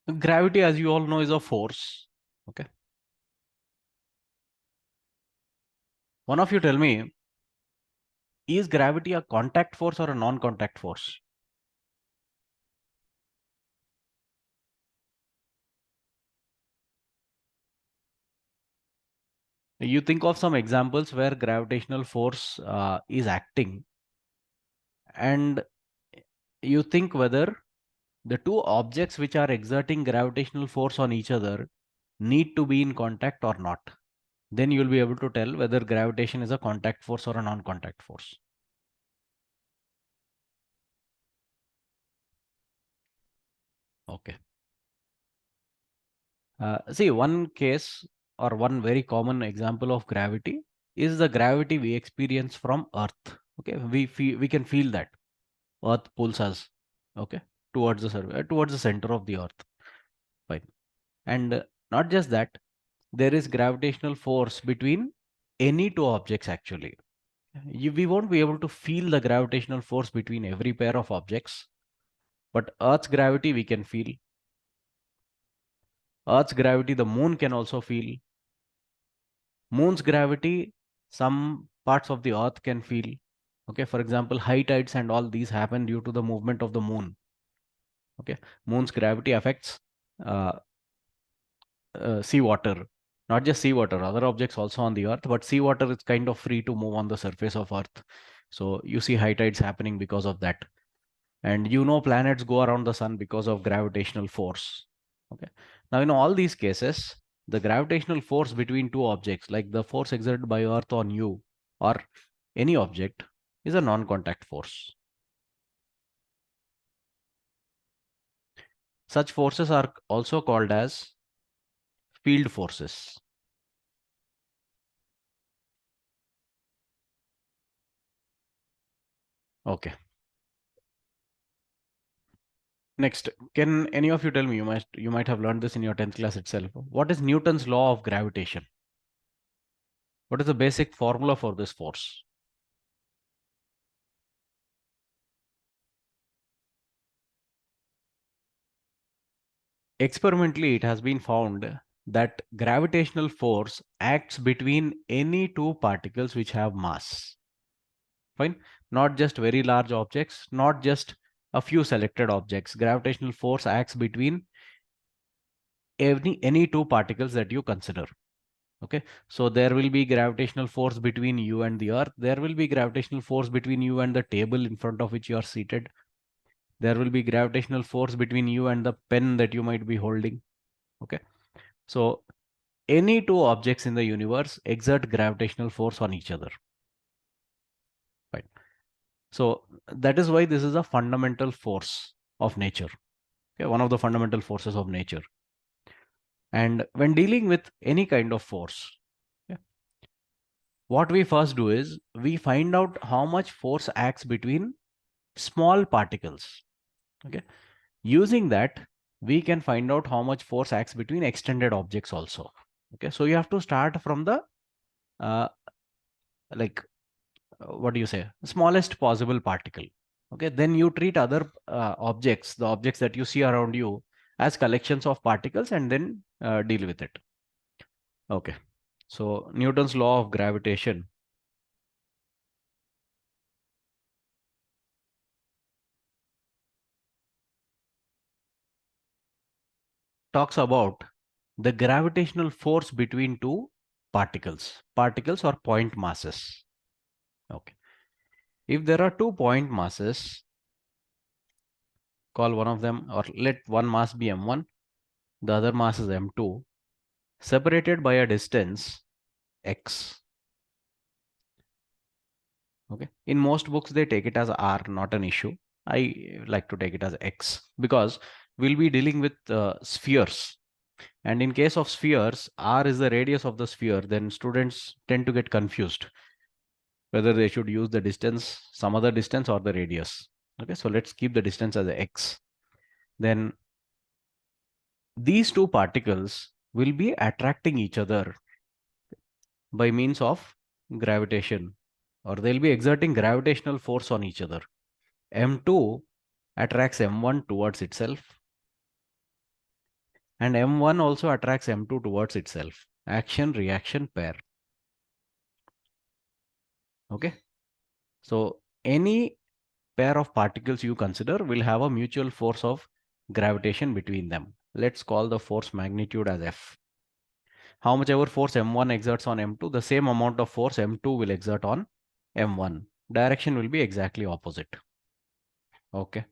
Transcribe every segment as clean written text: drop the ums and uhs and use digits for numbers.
Gravity, as you all know, is a force. Okay. One of you tell me, is gravity a contact force or a non-contact force? You think of some examples where gravitational force is acting, and you think whether the two objects which are exerting gravitational force on each other need to be in contact or not. Then you'll be able to tell whether gravitation is a contact force or a non-contact force. Okay. See, one case or one very common example of gravity is the gravity we experience from Earth. Okay, we can feel that Earth pulls us. Okay, towards the center of the Earth. Fine, and not just that, there is gravitational force between any two objects actually. We won't be able to feel the gravitational force between every pair of objects, but Earth's gravity we can feel. Earth's gravity, the moon can also feel. Moon's gravity, some parts of the earth can feel. Okay, for example, high tides and all these happen due to the movement of the moon. Okay, moon's gravity affects uh, seawater, not just seawater, other objects also on the earth, but seawater is kind of free to move on the surface of earth. So you see high tides happening because of that. And you know planets go around the sun because of gravitational force. Okay, now in all these cases, the gravitational force between two objects, like the force exerted by earth on you or any object, is a non-contact force. Such forces are also called as field forces. Okay, next, can any of you tell me, you might have learned this in your 10th class itself, what is Newton's law of gravitation? What is the basic formula for this force? Experimentally, it has been found that gravitational force acts between any two particles which have mass. Fine. Not just very large objects, not just a few selected objects. Gravitational force acts between any two particles that you consider. Okay. So there will be gravitational force between you and the earth. There will be gravitational force between you and the table in front of which you are seated. There will be gravitational force between you and the pen that you might be holding. Okay. So any two objects in the universe exert gravitational force on each other. Right. So that is why this is a fundamental force of nature. Okay, one of the fundamental forces of nature. And when dealing with any kind of force, yeah, what we first do is we find out how much force acts between small particles. Okay. Using that, we can find out how much force acts between extended objects also. Okay. So you have to start from the uh, like what do you say, smallest possible particle. Okay, then you treat other objects, the objects that you see around you, as collections of particles, and then deal with it. Okay, so Newton's law of gravitation talks about the gravitational force between two particles or point masses. Okay, if there are two point masses, call one of them, or let one mass be m1, the other mass is m2, separated by a distance x. Okay, in most books they take it as r, not an issue. I like to take it as x because we'll be dealing with spheres, and in case of spheres, r is the radius of the sphere. Then students tend to get confused whether they should use the distance, some other distance, or the radius. Okay, so let's keep the distance as x. Then these two particles will be attracting each other by means of gravitation, or they'll be exerting gravitational force on each other. M2 attracts M1 towards itself, And M1 also attracts M2 towards itself. Action, reaction, pair. Okay. So any pair of particles you consider will have a mutual force of gravitation between them. Let's call the force magnitude as F. How much ever force M1 exerts on M2, the same amount of force M2 will exert on M1. Direction will be exactly opposite. Okay.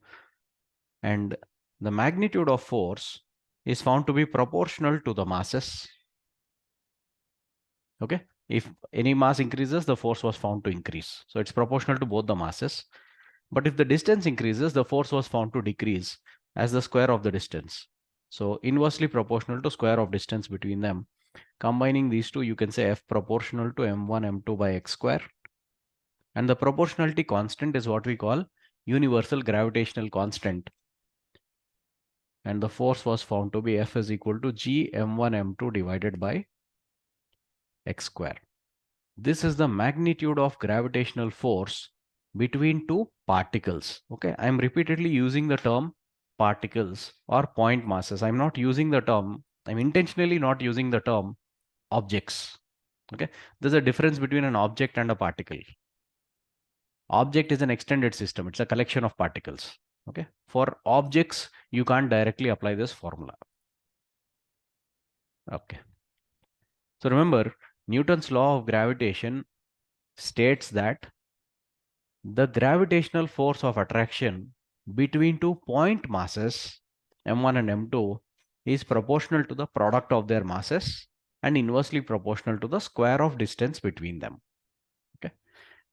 And the magnitude of force is found to be proportional to the masses. Okay. If any mass increases, the force was found to increase. So it's proportional to both the masses. But if the distance increases, the force was found to decrease as the square of the distance. So inversely proportional to square of distance between them. Combining these two, you can say F proportional to M1, M2 by X square. And the proportionality constant is what we call universal gravitational constant. And the force was found to be F is equal to G M1, M2 divided by X square. This is the magnitude of gravitational force between two particles. Okay, I'm repeatedly using the term particles or point masses. I'm intentionally not using the term objects. Okay, there's a difference between an object and a particle. Object is an extended system. It's a collection of particles. Okay, for objects, you can't directly apply this formula. Okay, so remember, Newton's law of gravitation states that the gravitational force of attraction between two point masses m1 and m2 is proportional to the product of their masses and inversely proportional to the square of distance between them. Okay,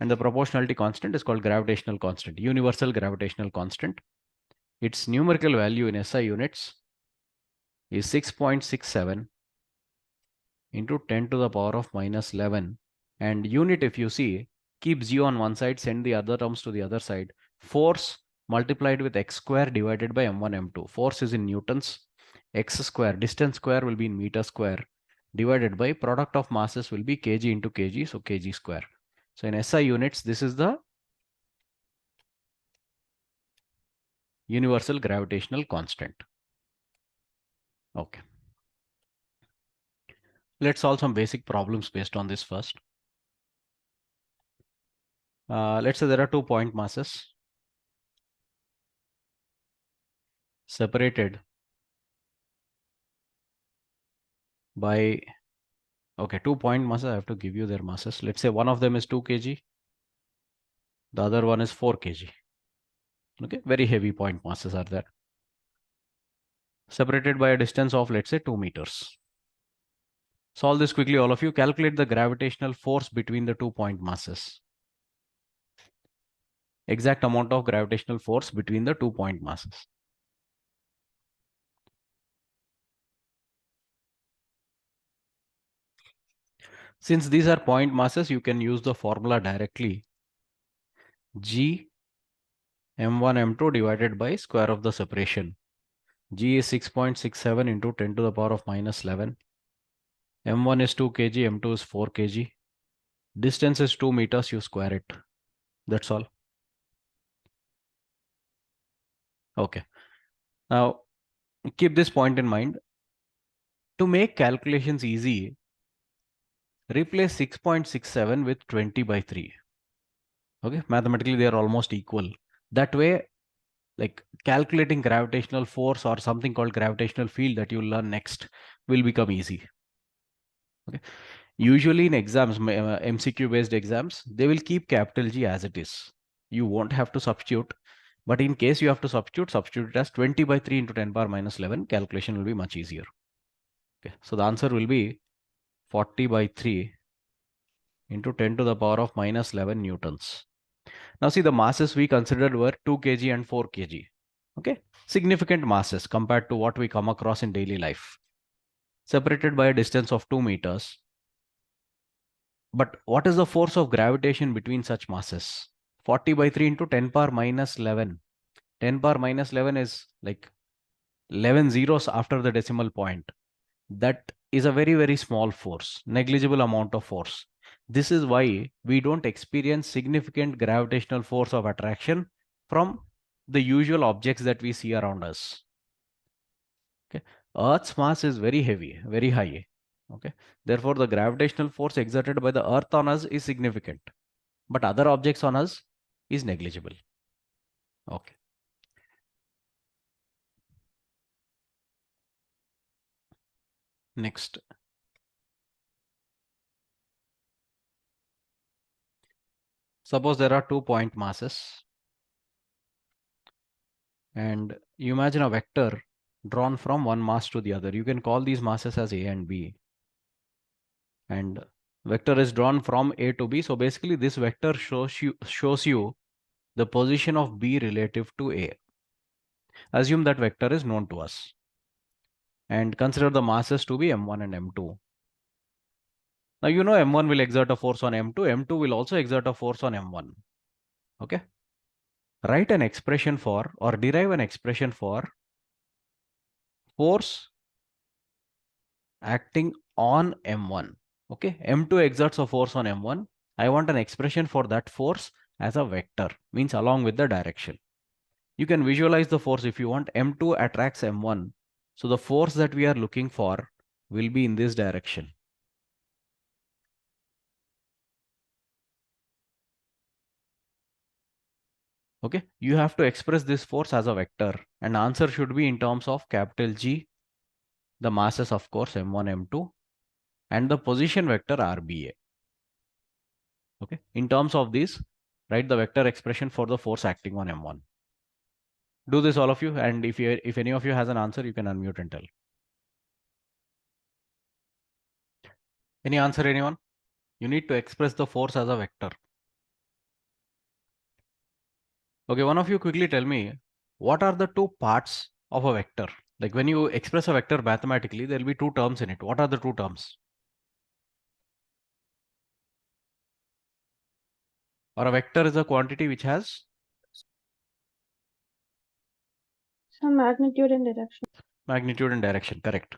and the proportionality constant is called gravitational constant, universal gravitational constant. Its numerical value in SI units is 6.67 into 10 to the power of minus 11, and unit, if you see, keep g on one side, send the other terms to the other side. Force multiplied with x square divided by m1, m2. Force is in newtons. X square, distance square will be in meter square, divided by product of masses will be kg into kg, so kg square. So in SI units, this is the universal gravitational constant. Okay. Let's solve some basic problems based on this first. Let's say there are 2 point masses separated by, okay, 2 point masses. I have to give you their masses. Let's say one of them is 2 kg, the other one is 4 kg. Okay, very heavy point masses are there, separated by a distance of, let's say, 2 meters. Solve this quickly, all of you. Calculate the gravitational force between the 2 point masses. Exact amount of gravitational force between the 2 point masses. Since these are point masses, you can use the formula directly. G m1 m2 divided by square of the separation. G is 6.67 into 10 to the power of minus 11. M1 is 2 kg, M2 is 4 kg. Distance is 2 meters, you square it. That's all. Okay. Now, keep this point in mind. To make calculations easy, replace 6.67 with 20 by 3. Okay, mathematically they are almost equal. That way, like calculating gravitational force or something called gravitational field that you'll learn next will become easy. Okay. Usually in exams, MCQ based exams, they will keep capital G as it is. You won't have to substitute. But in case you have to substitute it as 20 by 3 into 10 power minus 11. Calculation will be much easier. Okay. So the answer will be 40 by 3 into 10 to the power of minus 11 newtons. Now see, the masses we considered were 2 kg and 4 kg. Okay. Significant masses compared to what we come across in daily life. Separated by a distance of 2 meters. But what is the force of gravitation between such masses? 40 by 3 into 10 power minus 11. 10 power minus 11 is like 11 zeros after the decimal point. That is a very, very small force, negligible amount of force. This is why we don't experience significant gravitational force of attraction from the usual objects that we see around us. Okay. Earth's mass is very heavy, very high. Okay. Therefore, the gravitational force exerted by the Earth on us is significant, but other objects on us is negligible. Okay. Next. Suppose there are 2 point masses, and you imagine a vector drawn from one mass to the other. You can call these masses as A and B. And vector is drawn from A to B. So basically, this vector shows you the position of B relative to A. Assume that vector is known to us. And consider the masses to be M1 and M2. Now you know M1 will exert a force on M2. M2 will also exert a force on M1. Okay. Write an expression for, or derive an expression for, force acting on M1. Okay. M2 exerts a force on M1. I want an expression for that force as a vector, means along with the direction. You can visualize the force if you want. M2 attracts M1. So the force that we are looking for will be in this direction. Okay, you have to express this force as a vector, and answer should be in terms of capital G, the masses of course M1, M2, and the position vector RBA. Okay, in terms of this, write the vector expression for the force acting on M1. Do this all of you, and if any of you has an answer, you can unmute and tell. Any answer, anyone? You need to express the force as a vector. Okay, one of you quickly tell me, what are the two parts of a vector? Like when you express a vector mathematically, there will be two terms in it. What are the two terms? Or a vector is a quantity which has some magnitude and direction. Magnitude and direction, correct.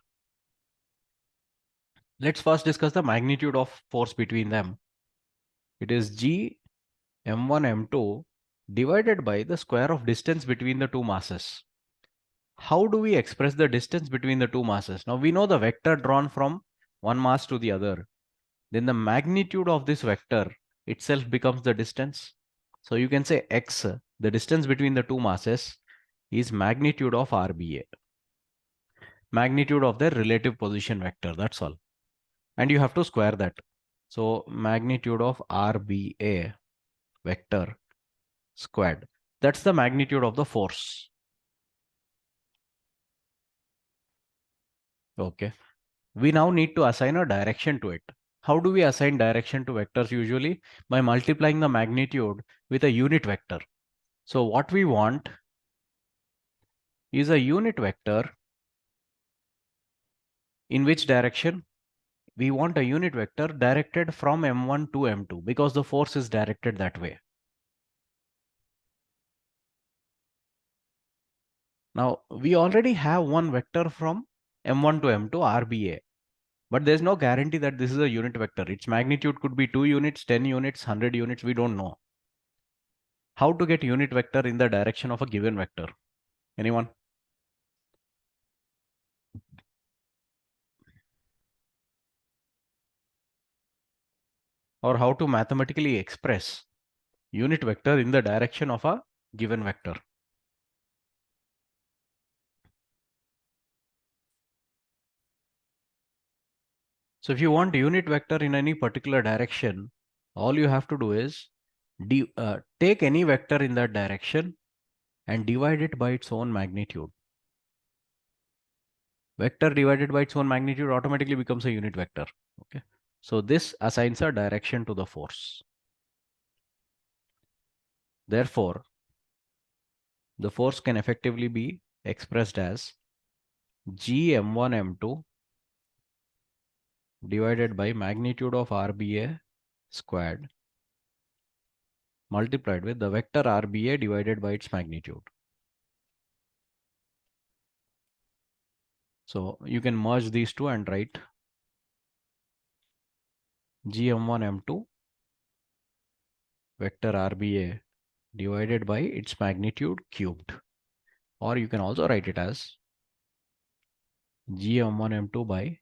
Let's first discuss the magnitude of force between them. It is G m1 m2 divided by the square of distance between the two masses. How do we express the distance between the two masses? Now we know the vector drawn from one mass to the other. Then the magnitude of this vector itself becomes the distance. So you can say x, the distance between the two masses, is magnitude of RBA. Magnitude of their relative position vector, that's all. And you have to square that. So magnitude of RBA vector squared. That's the magnitude of the force. Okay. We now need to assign a direction to it. How do we assign direction to vectors usually? By multiplying the magnitude with a unit vector. So what we want is a unit vector. In which direction? We want a unit vector directed from M1 to M2 because the force is directed that way. Now we already have one vector from M1 to M2 RBA, but there's no guarantee that this is a unit vector. Its magnitude could be 2 units, 10 units, 100 units, we don't know. How to get unit vector in the direction of a given vector? Anyone? Or how to mathematically express unit vector in the direction of a given vector? So if you want unit vector in any particular direction, all you have to do is take any vector in that direction and divide it by its own magnitude. Vector divided by its own magnitude automatically becomes a unit vector. Okay. So this assigns a direction to the force. Therefore, the force can effectively be expressed as G m1 m2 divided by magnitude of RBA squared multiplied with the vector RBA divided by its magnitude. So you can merge these two and write G m1 m2 vector RBA divided by its magnitude cubed. Or you can also write it as G m1 m2 by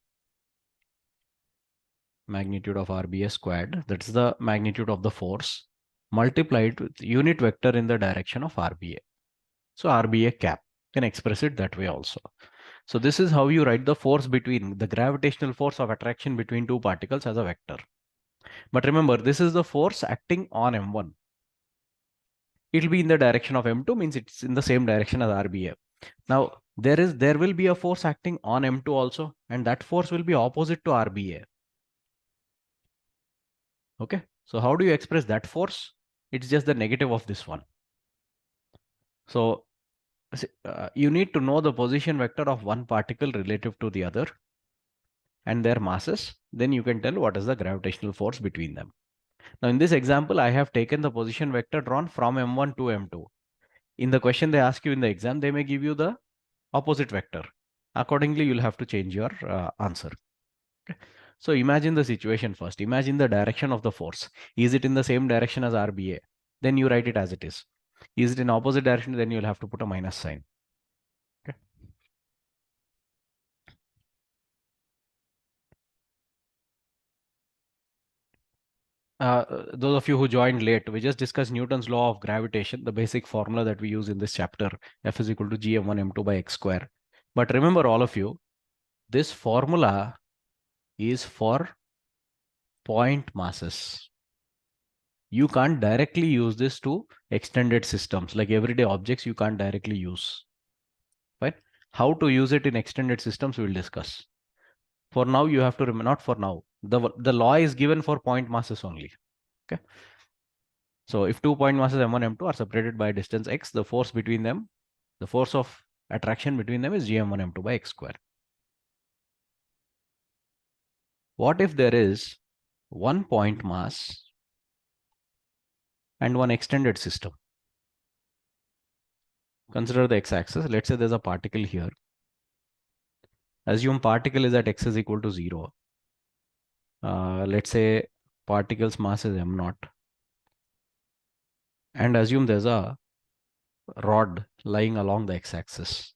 magnitude of RBA squared. That's the magnitude of the force multiplied with unit vector in the direction of RBA. So RBA cap. Can express it that way also. So this is how you write the force between the gravitational force of attraction between two particles as a vector. But remember, this is the force acting on M1. It will be in the direction of M2, means it's in the same direction as RBA. Now there will be a force acting on M2 also, and that force will be opposite to RBA. Okay, so how do you express that force? It's just the negative of this one. So you need to know the position vector of one particle relative to the other and their masses. Then you can tell what is the gravitational force between them. Now in this example, I have taken the position vector drawn from M1 to M2. In the question they ask you in the exam, they may give you the opposite vector. Accordingly, you'll have to change your answer. Okay. So imagine the situation first. Imagine the direction of the force. Is it in the same direction as RBA? Then you write it as it is. Is it in opposite direction? Then you'll have to put a minus sign. Okay. Those of you who joined late, we just discussed Newton's law of gravitation, the basic formula that we use in this chapter, F is equal to gm1 m2 by x square. But remember, all of you, this formula is for point masses. You can't directly use this to extended systems like everyday objects. You can't directly use. Right? How to use it in extended systems we will discuss. For now, you have to remember, not for now. The law is given for point masses only. Okay. So if 2 point masses m1, m2 are separated by a distance x, the force between them, the force of attraction between them is gm1 m2 by x square. What if there is one point mass and one extended system? Consider the x-axis. Let's say there's a particle here. Assume particle is at x is equal to 0. Let's say particle's mass is m naught. And assume there's a rod lying along the x-axis.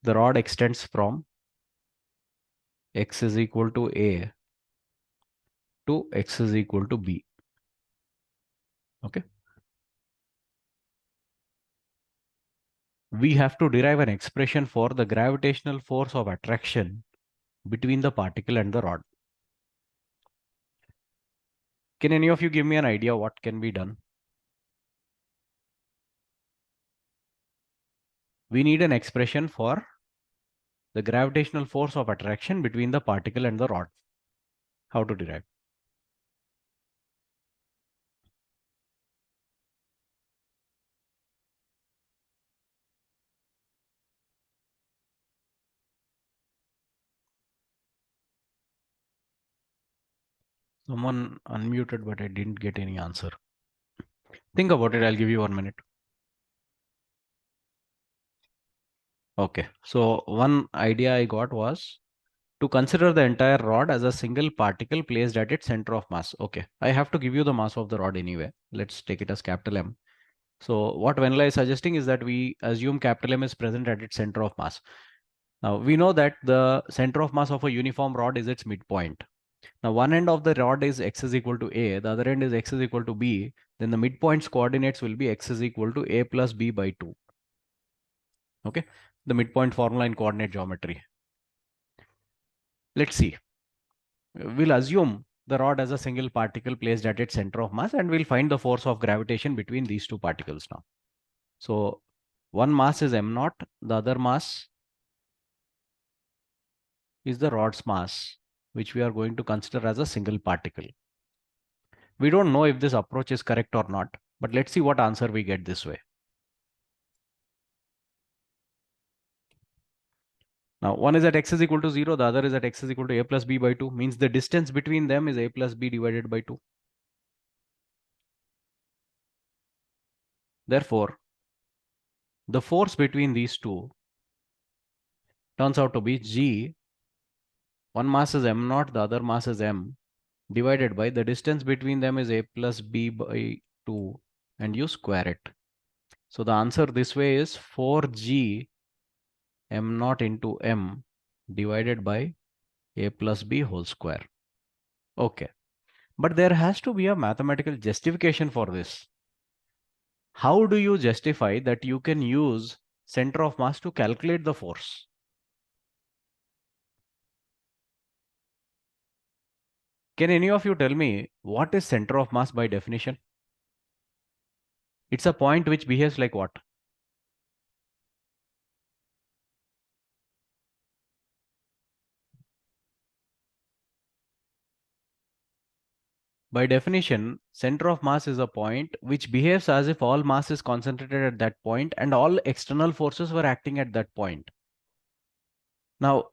The rod extends from x is equal to a to x is equal to b. Okay. We have to derive an expression for the gravitational force of attraction between the particle and the rod. Can any of you give me an idea what can be done? We need an expression for the gravitational force of attraction between the particle and the rod. How to derive? Someone unmuted, but I didn't get any answer. Think about it. I'll give you 1 minute. Okay. So one idea I got was to consider the entire rod as a single particle placed at its center of mass. Okay. I have to give you the mass of the rod anyway. Let's take it as capital M. So what Venla is suggesting is that we assume capital M is present at its center of mass. Now we know that the center of mass of a uniform rod is its midpoint. Now one end of the rod is x is equal to a, the other end is x is equal to b. Then the midpoint's coordinates will be x is equal to a plus b by 2. Okay, the midpoint formula in coordinate geometry. Let's see. We'll assume the rod as a single particle placed at its center of mass, and we'll find the force of gravitation between these two particles now. So one mass is m naught, the other mass is the rod's mass, which we are going to consider as a single particle. We don't know if this approach is correct or not, but let's see what answer we get this way. Now one is at x is equal to 0, the other is at x is equal to a plus b by 2, means the distance between them is a plus b divided by 2. Therefore, the force between these two turns out to be g. One mass is m naught, the other mass is m, divided by the distance between them is a plus b by 2, and you square it. So the answer this way is 4g m naught into m divided by a plus b whole square. Okay. But there has to be a mathematical justification for this. How do you justify that you can use center of mass to calculate the force? Can any of you tell me what is center of mass by definition? It's a point which behaves like what? By definition, center of mass is a point which behaves as if all mass is concentrated at that point and all external forces were acting at that point. Now,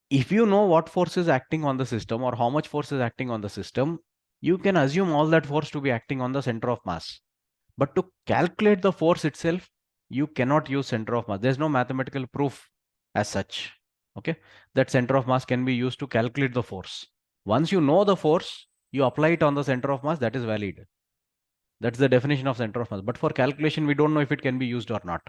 if you know what force is acting on the system or how much force is acting on the system, you can assume all that force to be acting on the center of mass. But to calculate the force itself, you cannot use center of mass. There's no mathematical proof as such. Okay, that center of mass can be used to calculate the force. Once you know the force, you apply it on the center of mass, that is valid. That's the definition of center of mass. But for calculation, we don't know if it can be used or not.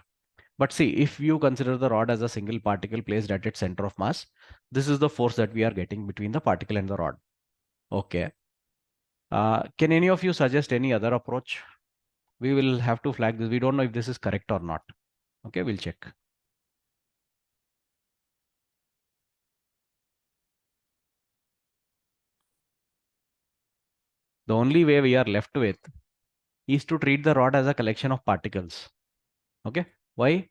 But see, if you consider the rod as a single particle placed at its center of mass, this is the force that we are getting between the particle and the rod. Okay. Can any of you suggest any other approach? We will have to flag this. We don't know if this is correct or not. Okay, we'll check. The only way we are left with is to treat the rod as a collection of particles. Okay, why?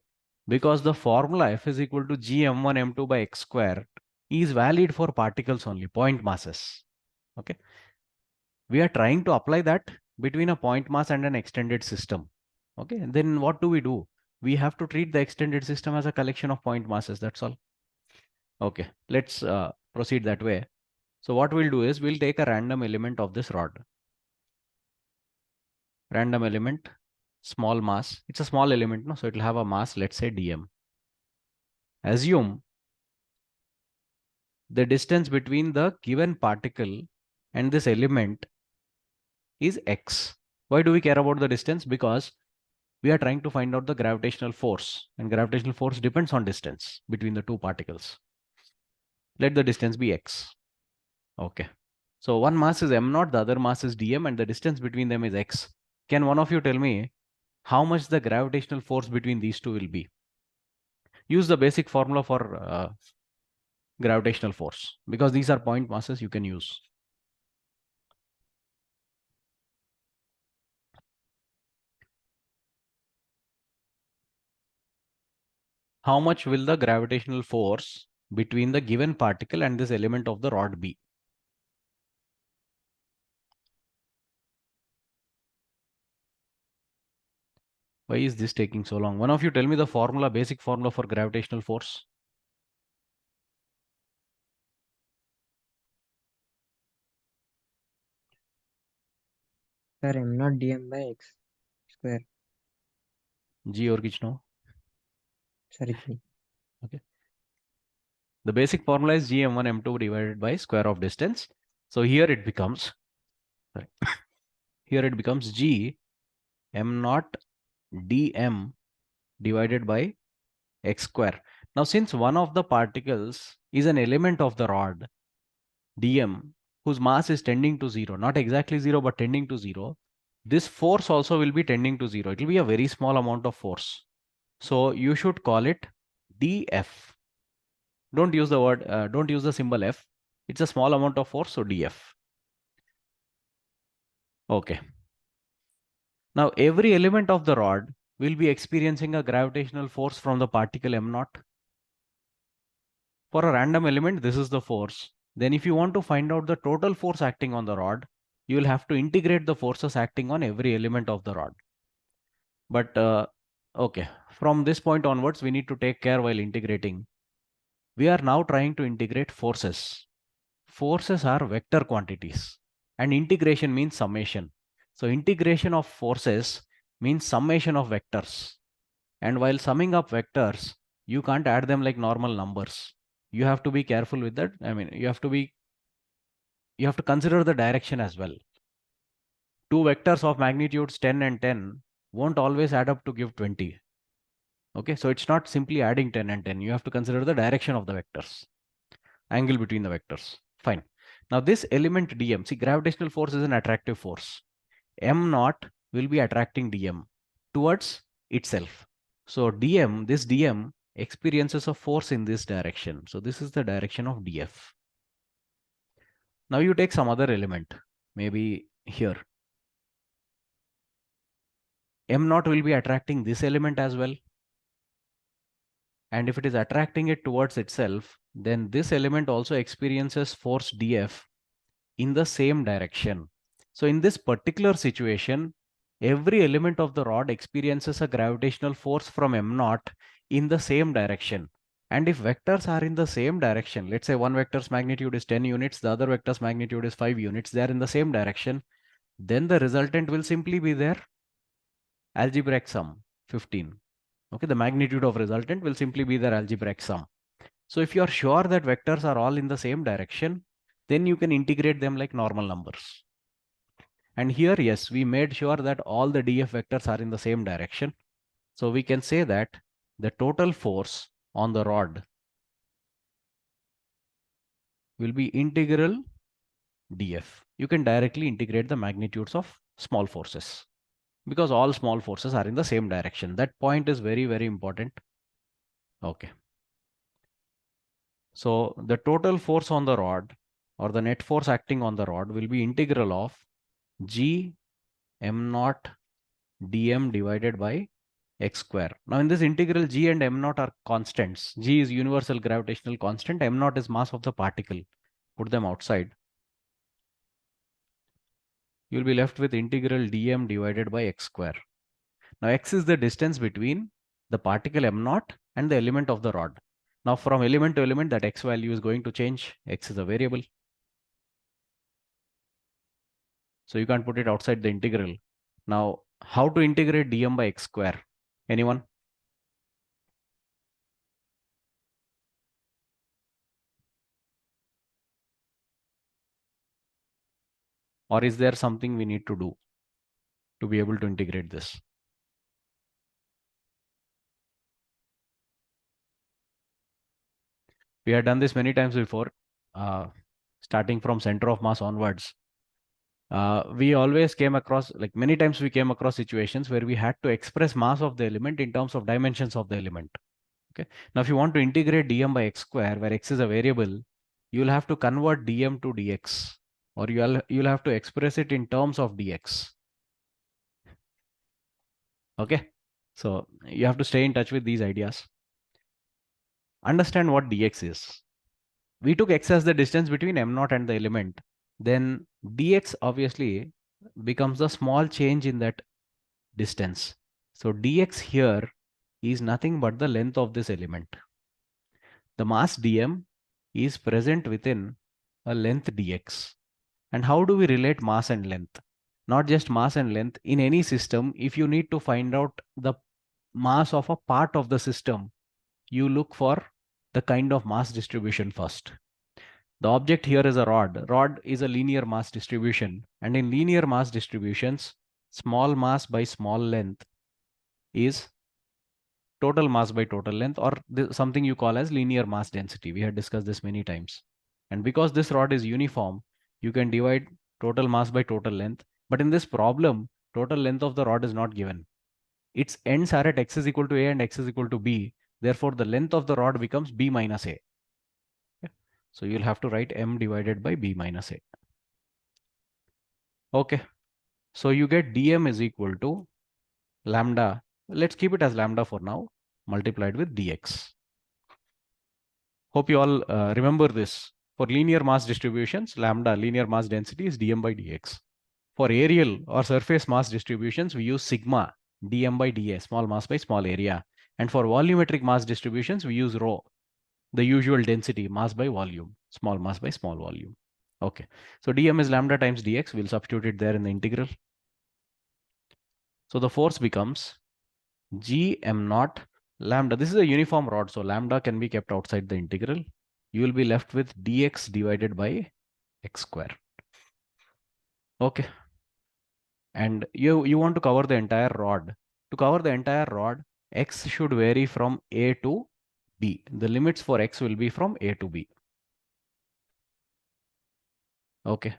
Because the formula F is equal to G m1 m2 by x square is valid for particles only, point masses. Okay, we are trying to apply that between a point mass and an extended system. Okay, and then what do? We have to treat the extended system as a collection of point masses. That's all. Okay, let's proceed that way. So what we'll do is we'll take a random element of this rod. Random element, small mass. It's a small element, no? So it'll have a mass, let's say dm. Assume the distance between the given particle and this element is x. Why do we care about the distance? Because we are trying to find out the gravitational force, and gravitational force depends on distance between the two particles. Let the distance be x. Okay. So one mass is m naught, the other mass is dm, and the distance between them is x. Can one of you tell me how much the gravitational force between these two will be? Use the basic formula for gravitational force, because these are point masses you can use. How much will the gravitational force between the given particle and this element of the rod be? Why is this taking so long? One of you tell me the formula, basic formula for gravitational force. Sir, m not dm by x square. G or Kichno? Sorry, G. Okay. The basic formula is G m1 m2 divided by square of distance. So here it becomes, sorry, here it becomes G m naught dm divided by x square. Now, since one of the particles is an element of the rod, dm, whose mass is tending to 0, not exactly 0, but tending to 0, this force also will be tending to 0. It will be a very small amount of force. So you should call it df. Don't use the word, don't use the symbol f. It's a small amount of force, so df. Okay. Now every element of the rod will be experiencing a gravitational force from the particle m naught. For a random element, this is the force. Then if you want to find out the total force acting on the rod, you will have to integrate the forces acting on every element of the rod. But okay, from this point onwards, we need to take care while integrating. We are now trying to integrate forces. Forces are vector quantities and integration means summation. So integration of forces means summation of vectors. And while summing up vectors, you can't add them like normal numbers. You have to be careful with that. I mean, you have to consider the direction as well. Two vectors of magnitudes 10 and 10 won't always add up to give 20. Okay, so it's not simply adding 10 and 10. You have to consider the direction of the vectors, angle between the vectors. Fine. Now this element dm, see, gravitational force is an attractive force. M naught will be attracting dm towards itself. So dm, this dm experiences a force in this direction. So this is the direction of df. Now you take some other element, maybe here. M naught will be attracting this element as well. And if it is attracting it towards itself, then this element also experiences force df in the same direction. So in this particular situation, every element of the rod experiences a gravitational force from m naught in the same direction. And if vectors are in the same direction, let's say one vector's magnitude is 10 units, the other vector's magnitude is 5 units, they are in the same direction, then the resultant will simply be their algebraic sum, 15. Okay, the magnitude of resultant will simply be their algebraic sum. So if you are sure that vectors are all in the same direction, then you can integrate them like normal numbers. And here, yes, we made sure that all the df vectors are in the same direction. So we can say that the total force on the rod will be integral df. You can directly integrate the magnitudes of small forces because all small forces are in the same direction. That point is very, very important. Okay. So the total force on the rod or the net force acting on the rod will be integral of g m naught dm divided by x square. Now in this integral, g and m naught are constants. G is universal gravitational constant. M naught is mass of the particle. Put them outside. You'll be left with integral dm divided by x square. Now x is the distance between the particle m naught and the element of the rod. Now from element to element, that x value is going to change. X is a variable. So you can't put it outside the integral. Now, how to integrate dm by x square? Anyone? Or is there something we need to do to be able to integrate this? We had done this many times before, starting from center of mass onwards. We always came across, like many times we came across situations where we had to express mass of the element in terms of dimensions of the element. Okay. Now, if you want to integrate dm by x square, where x is a variable, you'll have to convert dm to dx, or you'll have to express it in terms of dx. Okay. So you have to stay in touch with these ideas. Understand what dx is. We took x as the distance between m naught and the element. Then dx obviously becomes the small change in that distance. So dx here is nothing but the length of this element. The mass dm is present within a length dx. And how do we relate mass and length? Not just mass and length. In any system, if you need to find out the mass of a part of the system, you look for the kind of mass distribution first. The object here is a rod. Rod is a linear mass distribution. And in linear mass distributions, small mass by small length is total mass by total length, or something you call as linear mass density. We had discussed this many times. And because this rod is uniform, you can divide total mass by total length. But in this problem, total length of the rod is not given. Its ends are at x is equal to a and x is equal to b. Therefore, the length of the rod becomes b minus a. Okay. So you'll have to write m divided by b minus a. Okay. So you get dm is equal to lambda. Let's keep it as lambda for now, multiplied with dx. Hope you all remember this. For linear mass distributions, lambda, linear mass density, is dm by dx. For areal or surface mass distributions, we use sigma, dm by dA, small mass by small area. And for volumetric mass distributions, we use rho, the usual density, mass by volume, small mass by small volume. Okay, so dm is lambda times dx. We'll substitute it there in the integral. So the force becomes g m naught lambda. This is a uniform rod, so lambda can be kept outside the integral. You will be left with dx divided by x square. Okay. And you want to cover the entire rod. To cover the entire rod, x should vary from A to B. The limits for x will be from A to B. Okay.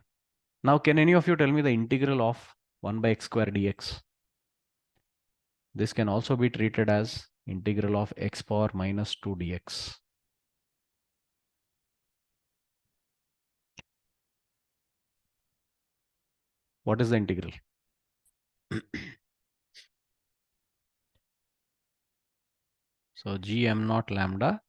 Now, can any of you tell me the integral of 1 by x square dx? This can also be treated as integral of x power minus 2 dx. What is the integral? So g m naught lambda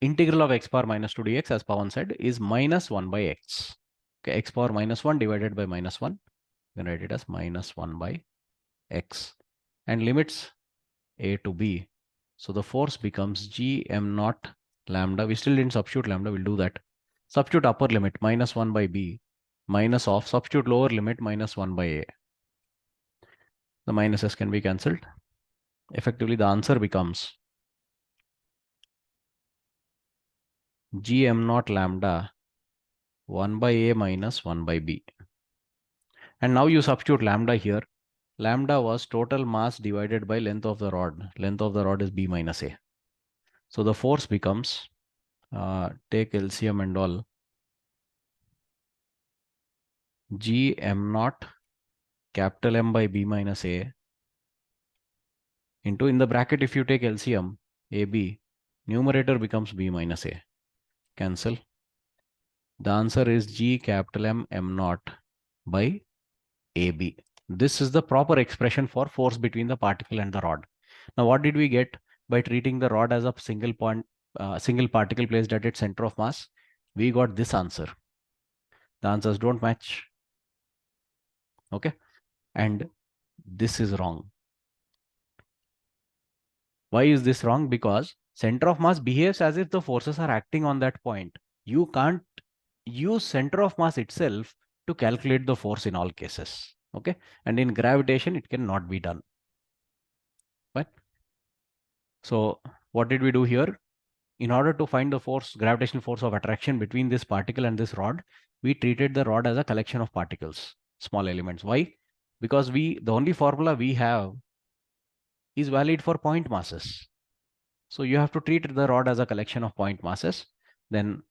integral of x power minus 2 dx, as Pawan said, is minus 1 by x. Okay, x power minus 1 divided by minus 1. You can write it as minus 1 by x. And limits A to B. So the force becomes g m naught lambda. We still didn't substitute lambda. We'll do that. Substitute upper limit minus 1 by b minus of substitute lower limit minus 1 by a. The minuses can be cancelled. Effectively, the answer becomes g m naught lambda 1 by a minus 1 by b. And now you substitute lambda here. Lambda was total mass divided by length of the rod. Length of the rod is b minus a. So the force becomes, take LCM and all, g m naught capital M by b minus a into, in the bracket, if you take LCM, AB, numerator becomes b minus a. Cancel. The answer is g capital M m naught by AB. This is the proper expression for force between the particle and the rod. Now, what did we get by treating the rod as a single point, single particle placed at its center of mass? We got this answer. The answers don't match. Okay. And this is wrong. Why is this wrong? Because center of mass behaves as if the forces are acting on that point. You can't use center of mass itself to calculate the force in all cases. Okay. And in gravitation, it cannot be done. Right? So what did we do here? In order to find the force, gravitational force of attraction between this particle and this rod, we treated the rod as a collection of particles, small elements. Why? Because the only formula we have is valid for point masses. So you have to treat the rod as a collection of point masses. Then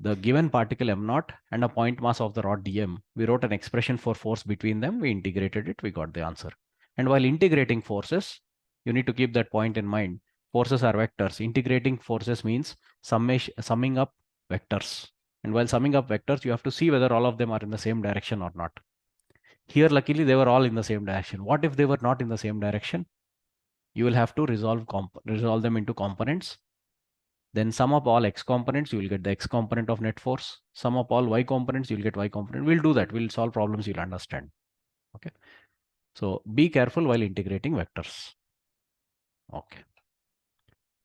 the given particle m naught and a point mass of the rod dm, we wrote an expression for force between them. We integrated it. We got the answer. And while integrating forces, you need to keep that point in mind. Forces are vectors. Integrating forces means summing up vectors. And while summing up vectors, you have to see whether all of them are in the same direction or not. Here, luckily, they were all in the same direction. What if they were not in the same direction? You will have to resolve them into components. Then sum up all x components, you will get the x component of net force. Sum up all y components, you will get y component. We'll do that. We'll solve problems you'll understand. Okay. So be careful while integrating vectors. Okay.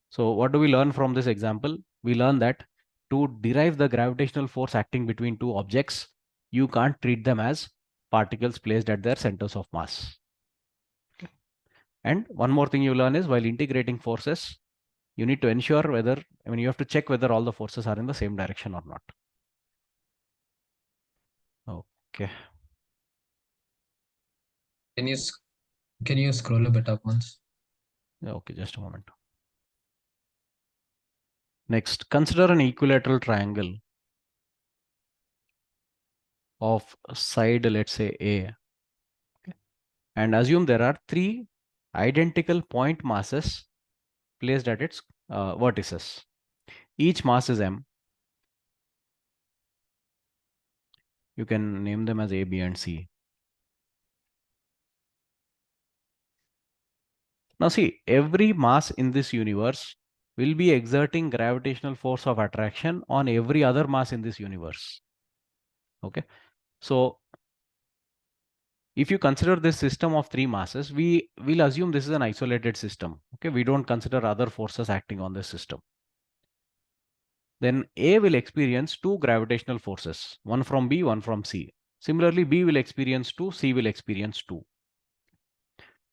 So what do we learn from this example? We learn that to derive the gravitational force acting between two objects, you can't treat them as particles placed at their centers of mass. Okay. And one more thing you learn is, while integrating forces, you need to ensure whether, you have to check whether all the forces are in the same direction or not. Okay. Can you scroll a bit up once? Okay, just a moment. Next, consider an equilateral triangle of side, let's say A. Okay. And assume there are three identical point masses placed at its vertices. Each mass is m. You can name them as A, B, and C. Now see, every mass in this universe will be exerting gravitational force of attraction on every other mass in this universe. Okay. So if you consider this system of three masses, we will assume this is an isolated system. Okay. We don't consider other forces acting on this system. Then A will experience two gravitational forces, one from B, one from C. Similarly, B will experience two, C will experience two.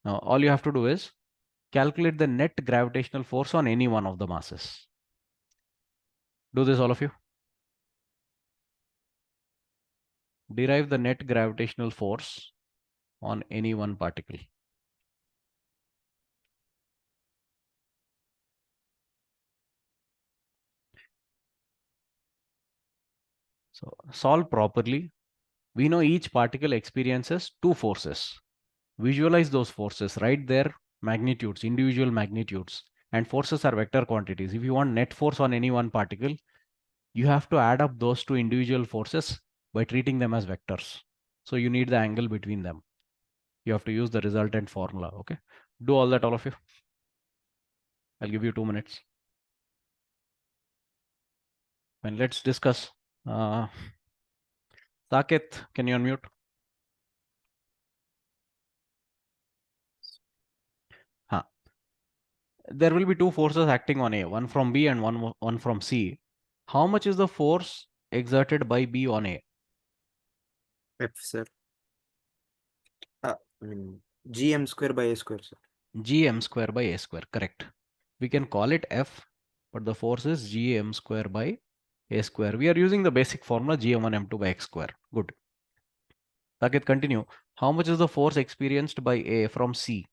Now, all you have to do is calculate the net gravitational force on any one of the masses. Do this, all of you. Derive the net gravitational force on any one particle. So solve properly. We know each particle experiences two forces. Visualize those forces, write their magnitudes, individual magnitudes, and forces are vector quantities. If you want net force on any one particle, you have to add up those two individual forces by treating them as vectors. So you need the angle between them. You have to use the resultant formula. Okay, do all that, all of you. I'll give you 2 minutes. And let's discuss. Saket, can you unmute? Huh. There will be two forces acting on A, one from B and one from C. How much is the force exerted by B on A? F, sir. GM square by A square, sir. Gm square by A square, correct. We can call it F, but the force is Gm square by A square. We are using the basic formula Gm1 M2 by X square. Good. Saket, continue. How much is the force experienced by A from C?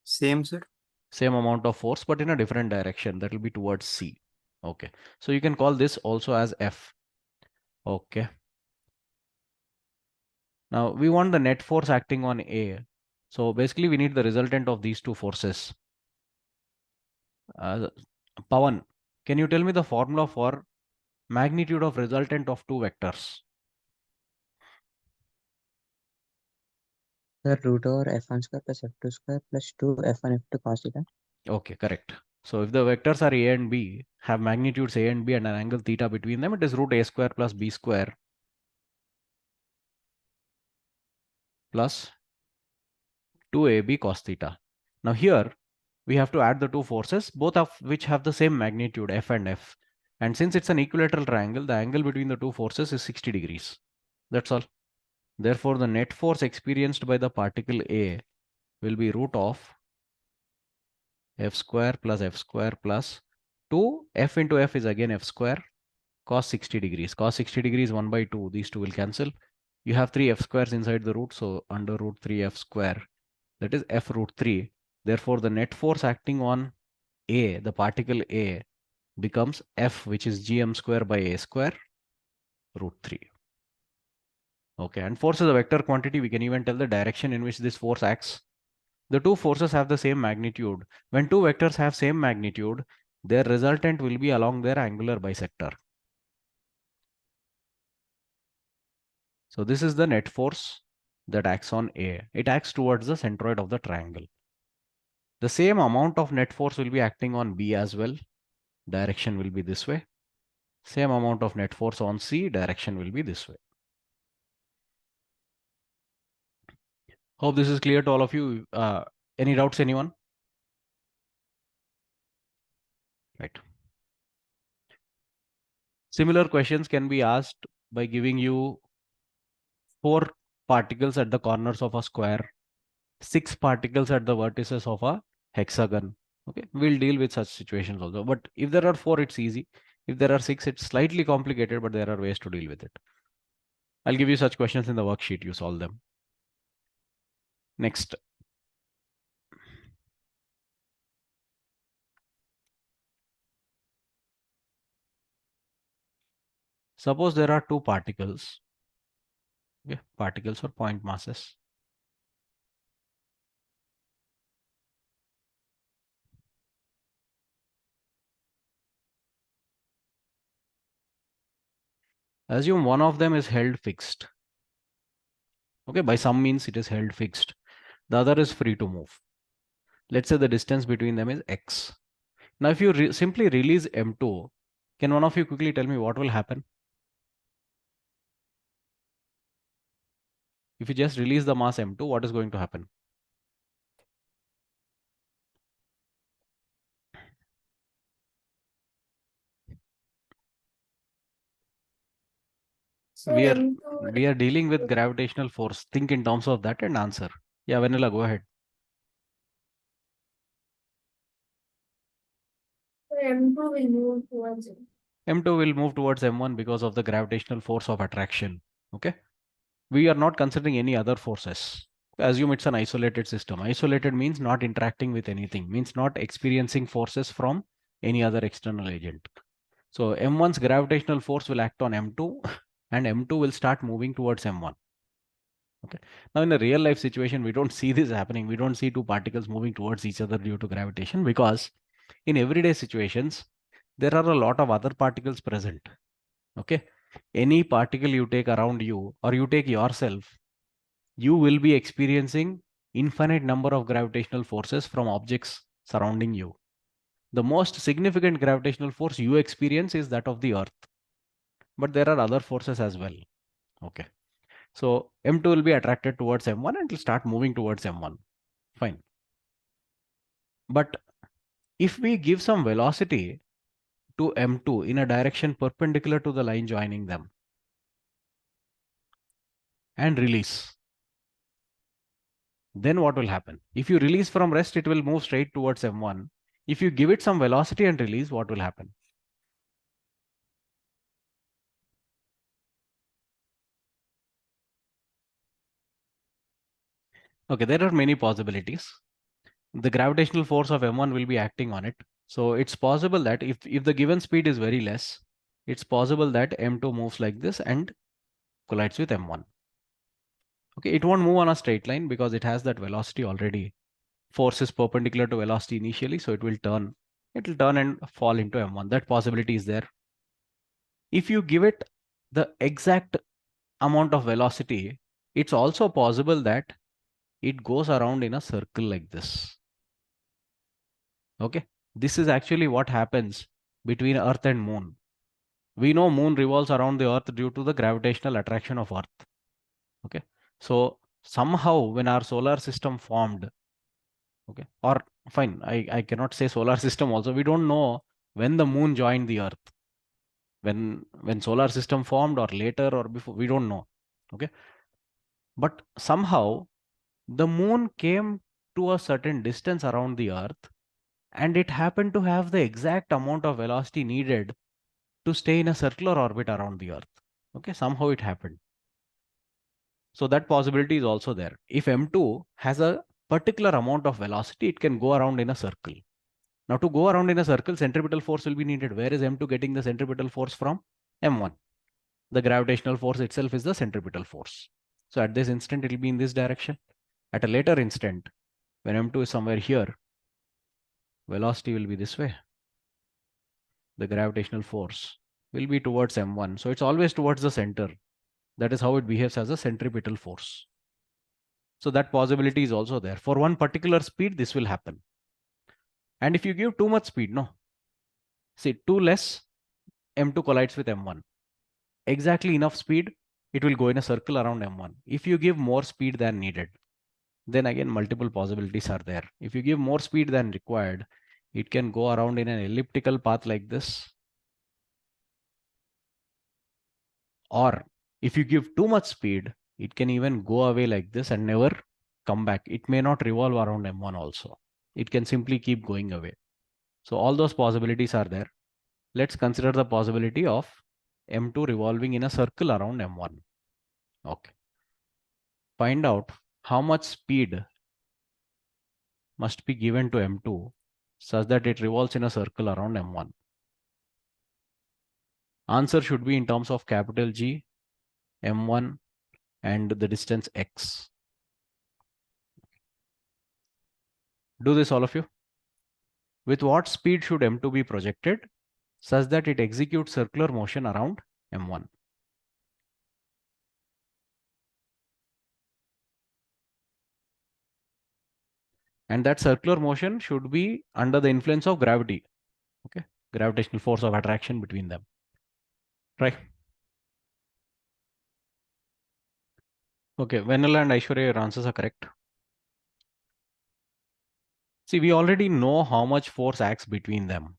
Same, sir. Same amount of force, but in a different direction. That will be towards C. Okay. So you can call this also as F. Okay. Now we want the net force acting on A. So basically we need the resultant of these two forces. Pawan, can you tell me the formula for magnitude of resultant of two vectors? The root over f1 square plus f2 square plus 2 f1 f2 cos theta. Okay, correct. So if the vectors are A and B, have magnitudes A and B and an angle theta between them, it is root A square plus B square plus 2AB cos theta. Now here we have to add the two forces, both of which have the same magnitude, F and F. And since it's an equilateral triangle, the angle between the two forces is 60 degrees. That's all. Therefore, the net force experienced by the particle A will be root of F square plus 2. F into F is again F square cos 60 degrees. Cos 60 degrees 1 by 2. These two will cancel. You have 3 F squares inside the root. So under root 3 F square, that is F root 3. Therefore, the net force acting on A, the particle A, becomes F, which is Gm square by A square root 3. Okay, and force is a vector quantity. We can even tell the direction in which this force acts. The two forces have the same magnitude. When two vectors have same magnitude, their resultant will be along their angular bisector. So this is the net force that acts on A. It acts towards the centroid of the triangle. The same amount of net force will be acting on B as well. Direction will be this way. Same amount of net force on C. Direction will be this way. Hope this is clear to all of you. Any doubts, anyone? Right. Similar questions can be asked by giving you 4 particles at the corners of a square, 6 particles at the vertices of a hexagon. Okay, we'll deal with such situations also. But if there are 4, it's easy. If there are 6, it's slightly complicated, but there are ways to deal with it. I'll give you such questions in the worksheet. You solve them. Next. Suppose there are 2 particles. Okay, particles or point masses. Assume one of them is held fixed. Okay, by some means it is held fixed. The other is free to move. Let's say the distance between them is x. Now, if you simply release M2, can one of you quickly tell me what will happen? If you just release the mass M2, what is going to happen? So We M2 are dealing with gravitational force. Think in terms of that and answer. Yeah, Vanilla, go ahead. will move towards it. M2 will move towards M1 because of the gravitational force of attraction. Okay. We are not considering any other forces. Assume it's an isolated system. Isolated means not interacting with anything, means not experiencing forces from any other external agent. So M1's gravitational force will act on M2 and M2 will start moving towards M1. Okay. Now in a real life situation, we don't see this happening. We don't see two particles moving towards each other due to gravitation, because in everyday situations, there are a lot of other particles present. Okay. Any particle you take around you or you take yourself, you will be experiencing infinite number of gravitational forces from objects surrounding you. The most significant gravitational force you experience is that of the Earth. But there are other forces as well. Okay. So M2 will be attracted towards M1 and will start moving towards M1. Fine. But if we give some velocity to M2 in a direction perpendicular to the line joining them and release, then what will happen? If you release from rest, it will move straight towards M1. If you give it some velocity and release, what will happen? Okay, there are many possibilities. The gravitational force of M1 will be acting on it. So it's possible that if the given speed is very less, it's possible that M2 moves like this and collides with M1. Okay, it won't move on a straight line because it has that velocity already. Force is perpendicular to velocity initially, so it will turn and fall into M1. That possibility is there. If you give it the exact amount of velocity, it's also possible that it goes around in a circle like this. Okay, this is actually what happens between Earth and Moon. We know Moon revolves around the Earth due to the gravitational attraction of Earth. Okay, so somehow when our solar system formed, okay, or fine, I cannot say solar system also, we don't know when the Moon joined the Earth, when solar system formed or later or before, we don't know. Okay, but somehow the Moon came to a certain distance around the Earth and it happened to have the exact amount of velocity needed to stay in a circular orbit around the Earth. Okay, somehow it happened. So that possibility is also there. If M2 has a particular amount of velocity, it can go around in a circle. Now to go around in a circle, centripetal force will be needed. Where is M2 getting the centripetal force from? M1. The gravitational force itself is the centripetal force. So at this instant, it will be in this direction. At a later instant, when M2 is somewhere here, velocity will be this way. The gravitational force will be towards M1. So it's always towards the center. That is how it behaves as a centripetal force. So that possibility is also there. For one particular speed, this will happen. And if you give too much speed, no. See, too less, M2 collides with M1. Exactly enough speed, it will go in a circle around M1. If you give more speed than needed, then again, multiple possibilities are there. If you give more speed than required, it can go around in an elliptical path like this. Or if you give too much speed, it can even go away like this and never come back. It may not revolve around M1 also. It can simply keep going away. So all those possibilities are there. Let's consider the possibility of M2 revolving in a circle around M1. Okay. Find out how much speed must be given to M2 such that it revolves in a circle around M1. Answer should be in terms of capital G, M1, and the distance x. Do this, all of you. With what speed should M2 be projected such that it executes circular motion around M1? And that circular motion should be under the influence of gravity. Okay, gravitational force of attraction between them. Right. Okay, Vanilla and Aishwarya, your answers are correct. See, we already know how much force acts between them.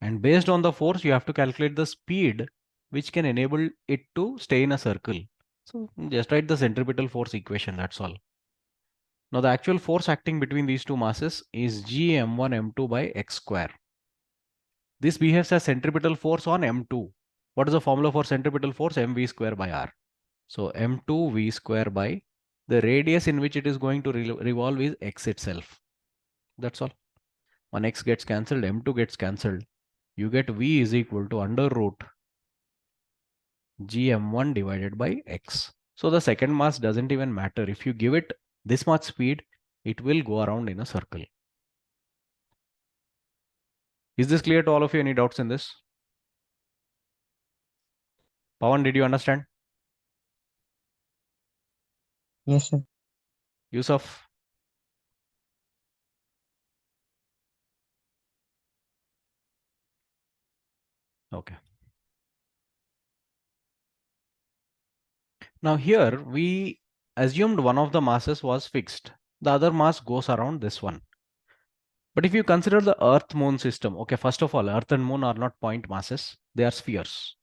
And based on the force, you have to calculate the speed which can enable it to stay in a circle. So just write the centripetal force equation, that's all. Now the actual force acting between these two masses is Gm1 m2 by x square. This behaves as centripetal force on m2. What is the formula for centripetal force? mv square by r. So m2 v square by the radius in which it is going to revolve is x itself. That's all. One x gets cancelled, m2 gets cancelled. you get V is equal to under root gm1 divided by x. So the second mass doesn't even matter. If you give it this much speed, it will go around in a circle. Is this clear to all of you? Any doubts in this? Pawan, did you understand? Yes, sir. Yusuf? Okay. Now here we assumed one of the masses was fixed. The other mass goes around this one. But if you consider the Earth-Moon system, okay, first of all, Earth and Moon are not point masses, they are spheres.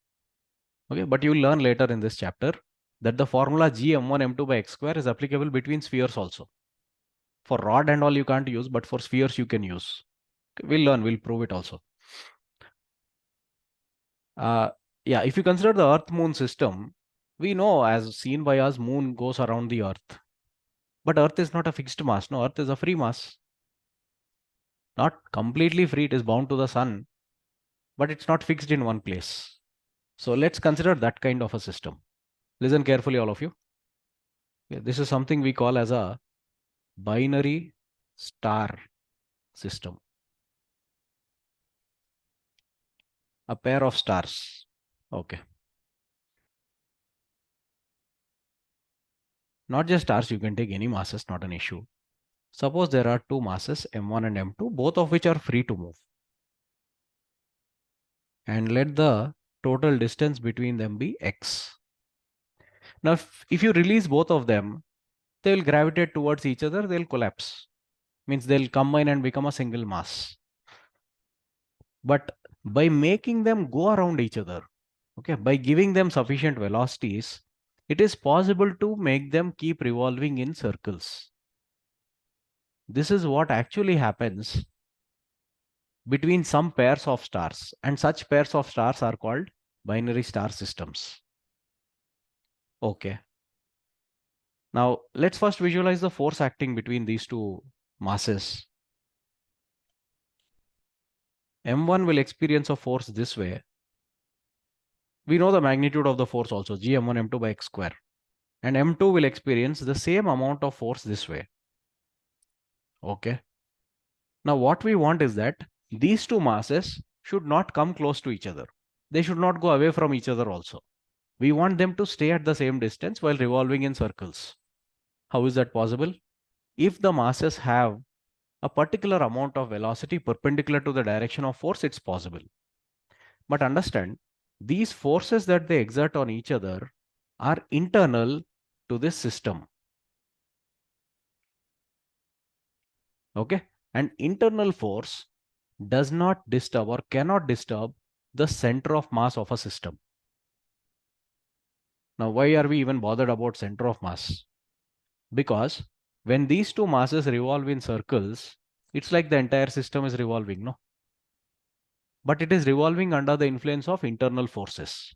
Okay, but you will learn later in this chapter that the formula gm1 m2 by x square is applicable between spheres also. For rod and all you can't use, but for spheres you can use. Okay, we'll learn, we'll prove it also. Yeah, if you consider the Earth-Moon system, we know as seen by us, Moon goes around the Earth. But Earth is not a fixed mass. No, Earth is a free mass. Not completely free, it is bound to the sun, but it's not fixed in one place. So let's consider that kind of a system. Listen carefully, all of you. This is something we call as a binary star system. A pair of stars. Okay. Not just stars, you can take any masses, not an issue. Suppose there are two masses, m1 and m2, both of which are free to move. And let the total distance between them be x. Now, if you release both of them, they will gravitate towards each other, they'll collapse. Means they'll combine and become a single mass. But by making them go around each other, okay, by giving them sufficient velocities, it is possible to make them keep revolving in circles. This is what actually happens between some pairs of stars, and such pairs of stars are called binary star systems. Okay. Now let's first visualize the force acting between these two masses. M1 will experience a force this way. We know the magnitude of the force also, gm1 m2 by x square. And m2 will experience the same amount of force this way. Okay. Now what we want is that these two masses should not come close to each other. They should not go away from each other also. We want them to stay at the same distance while revolving in circles. How is that possible? If the masses have a particular amount of velocity perpendicular to the direction of force, it's possible. But understand, these forces that they exert on each other are internal to this system. Okay, and internal force does not disturb or cannot disturb the center of mass of a system. Now, why are we even bothered about center of mass? Because when these two masses revolve in circles, it's like the entire system is revolving, no? But it is revolving under the influence of internal forces.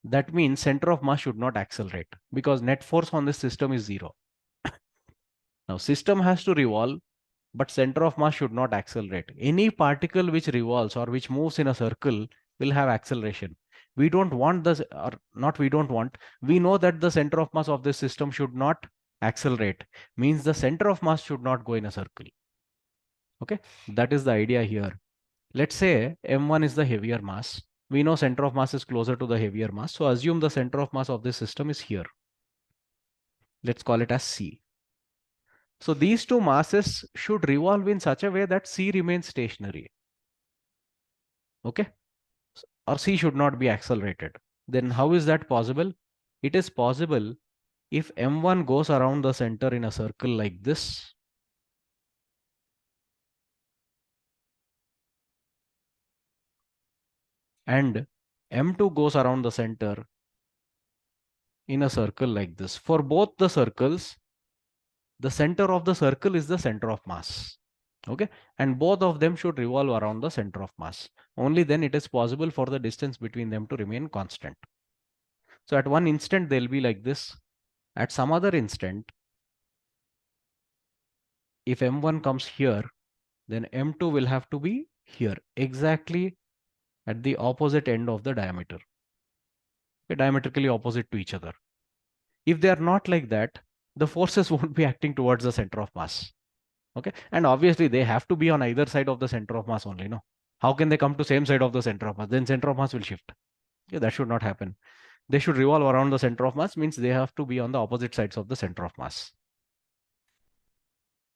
That means center of mass should not accelerate because net force on this system is 0. Now, system has to revolve, but center of mass should not accelerate. Any particle which revolves or which moves in a circle will have acceleration. We don't want this, or not we don't want, we know that the center of mass of this system should not accelerate. Means the center of mass should not go in a circle. Okay, that is the idea here. Let's say M1 is the heavier mass. We know center of mass is closer to the heavier mass. So assume the center of mass of this system is here. Let's call it as C. So these two masses should revolve in such a way that C remains stationary. Okay. Or C should not be accelerated. Then how is that possible? It is possible if M1 goes around the center in a circle like this. And M2 goes around the center in a circle like this. For both the circles, the center of the circle is the center of mass. Okay, and both of them should revolve around the center of mass. Only then it is possible for the distance between them to remain constant. So at one instant they'll be like this. At some other instant, if M1 comes here, then M2 will have to be here, exactly at the opposite end of the diameter. Okay, diametrically opposite to each other. If they are not like that, the forces won't be acting towards the center of mass. Okay, and obviously they have to be on either side of the center of mass only. No, how can they come to same side of the center of mass? Then center of mass will shift. Okay, that should not happen. They should revolve around the center of mass, means they have to be on the opposite sides of the center of mass.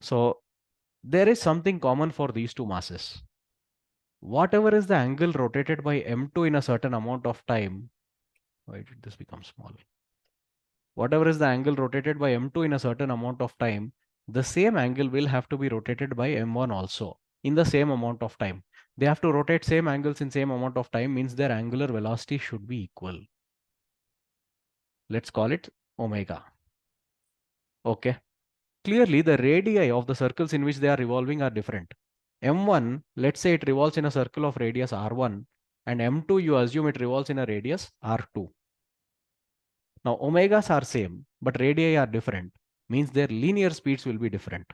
So there is something common for these two masses. Whatever is the angle rotated by m2 in a certain amount of time, why did this become small? Whatever is the angle rotated by m2 in a certain amount of time, the same angle will have to be rotated by m1 also in the same amount of time. They have to rotate same angles in same amount of time, means their angular velocity should be equal. Let's call it omega. Okay. Clearly, the radii of the circles in which they are revolving are different. M1, let's say it revolves in a circle of radius R1, and M2, you assume it revolves in a radius R2. Now, omegas are same, but radii are different, means their linear speeds will be different.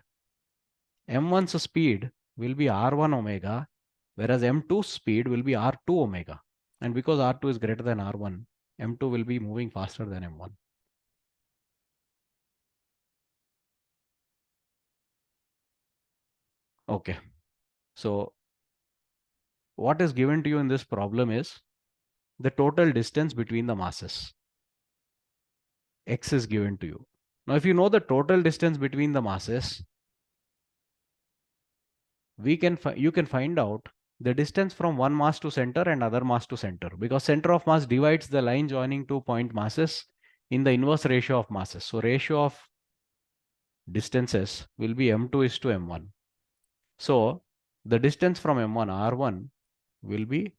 M1's speed will be R1 omega, whereas M2's speed will be R2 omega. And because R2 is greater than R1, M2 will be moving faster than M1. Okay. So what is given to you in this problem is the total distance between the masses. X is given to you. Now, if you know the total distance between the masses, you can find out the distance from one mass to center and other mass to center, because center of mass divides the line joining two point masses in the inverse ratio of masses. So ratio of distances will be m2 is to m1. So the distance from m1 r1 will be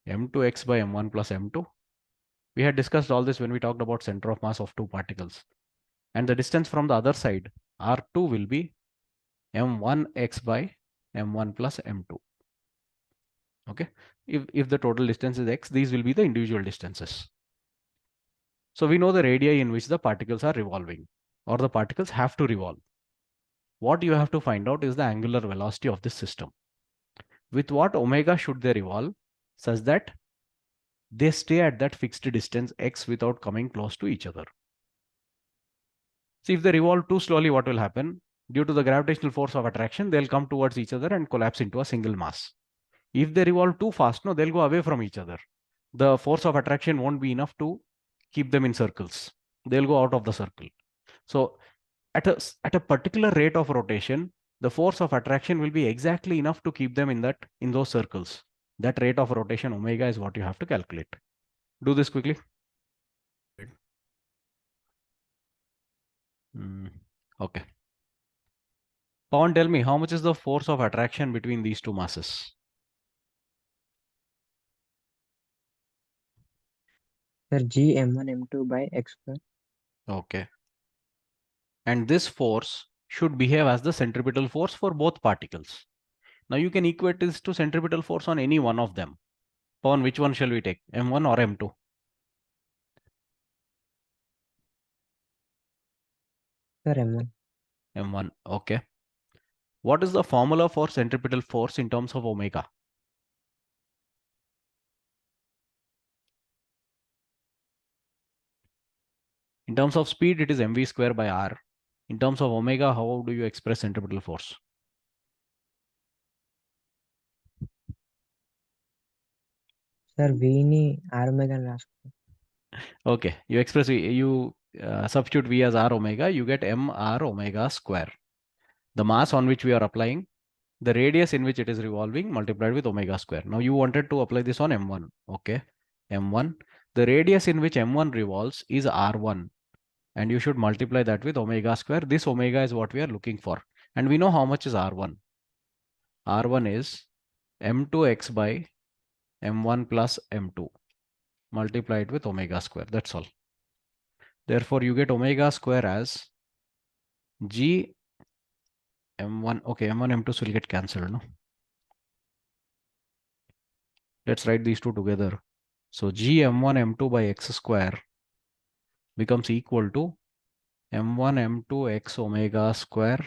m2x by m1 plus m2. We had discussed all this when we talked about center of mass of two particles. And the distance from the other side, R2, will be m1x by m1 plus m2. Okay. If the total distance is x, these will be the individual distances. So we know the radii in which the particles are revolving, or the particles have to revolve. What you have to find out is the angular velocity of this system. With what omega should they revolve such that they stay at that fixed distance x without coming close to each other. See, if they revolve too slowly, what will happen? Due to the gravitational force of attraction, they'll come towards each other and collapse into a single mass. If they revolve too fast, no, they'll go away from each other. The force of attraction won't be enough to keep them in circles. They'll go out of the circle. So at a particular rate of rotation, the force of attraction will be exactly enough to keep them in those circles. That rate of rotation omega is what you have to calculate. Do this quickly. Okay. Pawan, tell me, how much is the force of attraction between these two masses? Sir, G m1 m2 by x square. Okay. And this force should behave as the centripetal force for both particles. Now you can equate this to centripetal force on any one of them. Pawan, which one shall we take? M1 or M2? Sir, m1. M1. Okay. What is the formula for centripetal force in terms of omega? In terms of speed, it is mv square by r. In terms of omega, how do you express centripetal force? Sir, V ni R omega last. Okay, you substitute V as r omega, you get mr omega square. The mass on which we are applying, the radius in which it is revolving multiplied with omega square. Now you wanted to apply this on m1. Okay, m1. The radius in which m1 revolves is r1. And you should multiply that with omega square. This omega is what we are looking for. And we know how much is r1. R1 is m2x by m1 plus m2 multiplied with omega square. That's all. Therefore, you get omega square as g m1. Okay, m1, m2 will get cancelled. No? Let's write these two together. So g m1 m2 by x square becomes equal to m1 m2 x omega square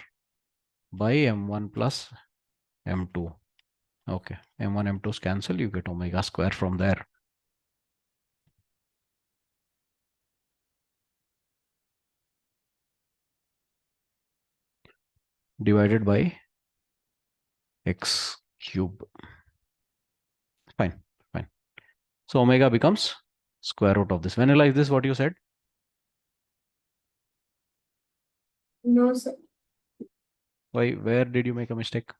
by m1 plus m2. Okay, m1, m2's cancel, you get omega square from there. Divided by x cube. Fine, fine. So omega becomes square root of this. Vanilla, is this what you said? No, sir. Why? Where did you make a mistake?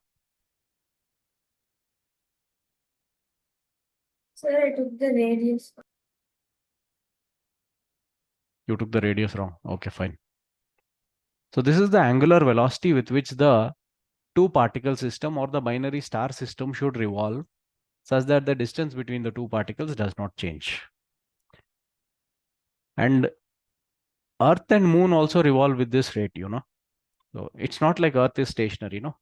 Sir, I took the radius. You took the radius wrong. Okay, fine. So this is the angular velocity with which the two particle system or the binary star system should revolve such that the distance between the two particles does not change. And Earth and Moon also revolve with this rate, you know. So it's not like Earth is stationary, you know.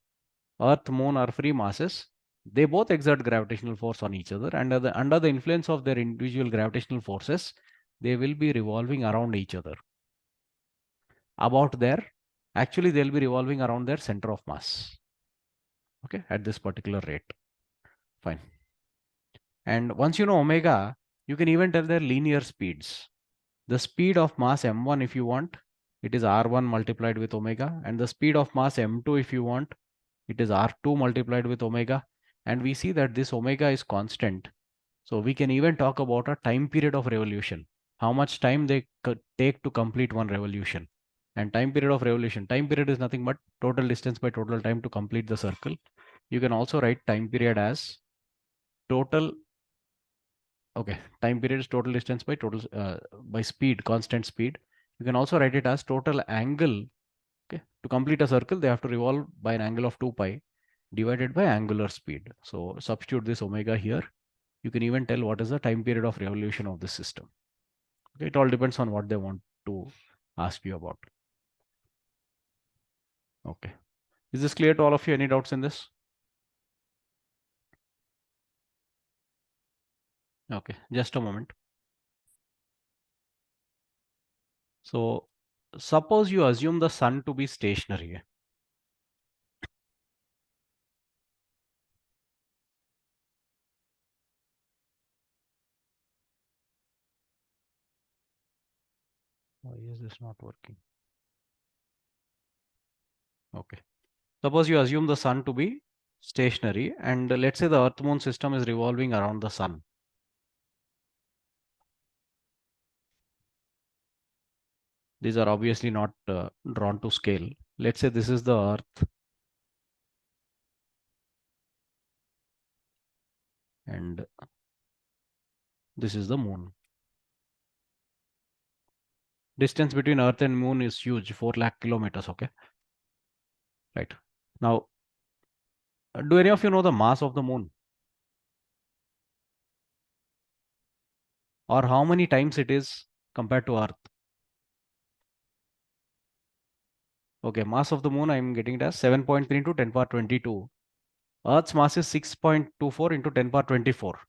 Earth, Moon are free masses. They both exert gravitational force on each other, and under the influence of their individual gravitational forces, they will be revolving around each other. Actually, they'll be revolving around their center of mass. Okay, at this particular rate. Fine. And once you know omega, you can even tell their linear speeds. The speed of mass m1, if you want, it is r1 multiplied with omega, and the speed of mass m2, if you want, it is r2 multiplied with omega. And we see that this omega is constant. So we can even talk about a time period of revolution, how much time they take to complete one revolution. And time period of revolution, time period is nothing but total distance by total time to complete the circle. You can also write time period as total. Okay, time period is total distance by total by speed, constant speed. You can also write it as total angle. Okay, to complete a circle, they have to revolve by an angle of 2 pi divided by angular speed. So substitute this omega here. You can even tell what is the time period of revolution of this system. Okay, it all depends on what they want to ask you about. Okay, is this clear to all of you? Any doubts in this? Okay, just a moment. So suppose you assume the sun to be stationary. Why is this not working? Okay. Suppose you assume the sun to be stationary, and let's say the Earth Moon system is revolving around the sun. These are obviously not drawn to scale. Let's say this is the Earth, and this is the Moon. Distance between Earth and Moon is huge, 4 lakh kilometers. Okay. Right. Now, do any of you know the mass of the Moon? Or how many times it is compared to Earth? Okay, mass of the Moon, I'm getting it as 7.3 into 10 power 22. Earth's mass is 6.24 into 10 power 24.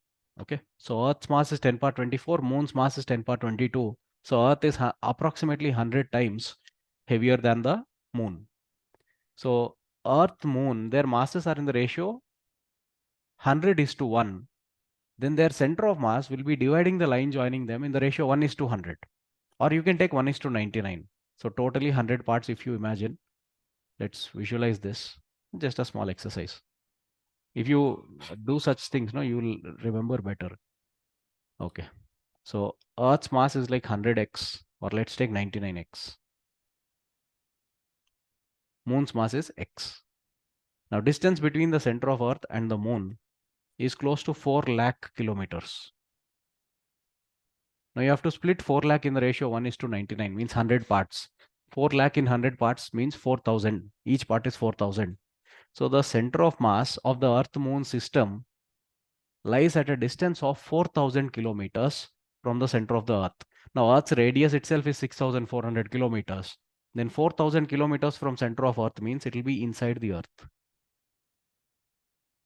Okay, so Earth's mass is 10 power 24, Moon's mass is 10 power 22. So Earth is approximately 100 times heavier than the Moon. So Earth, Moon, their masses are in the ratio 100:1. Then their center of mass will be dividing the line joining them in the ratio 1:100. Or you can take 1:99. So totally 100 parts if you imagine. Let's visualize this. Just a small exercise. If you do such things, no, you will remember better. Okay. So Earth's mass is like 100x, or let's take 99x. Moon's mass is x. Now distance between the center of Earth and the Moon is close to 4 lakh kilometers. Now you have to split 4 lakh in the ratio 1:99, means 100 parts. 4 lakh in 100 parts means 4,000. Each part is 4,000. So the center of mass of the Earth-Moon system lies at a distance of 4,000 kilometers from the center of the Earth. Now Earth's radius itself is 6,400 kilometers. Then 4,000 kilometers from center of Earth means it will be inside the Earth.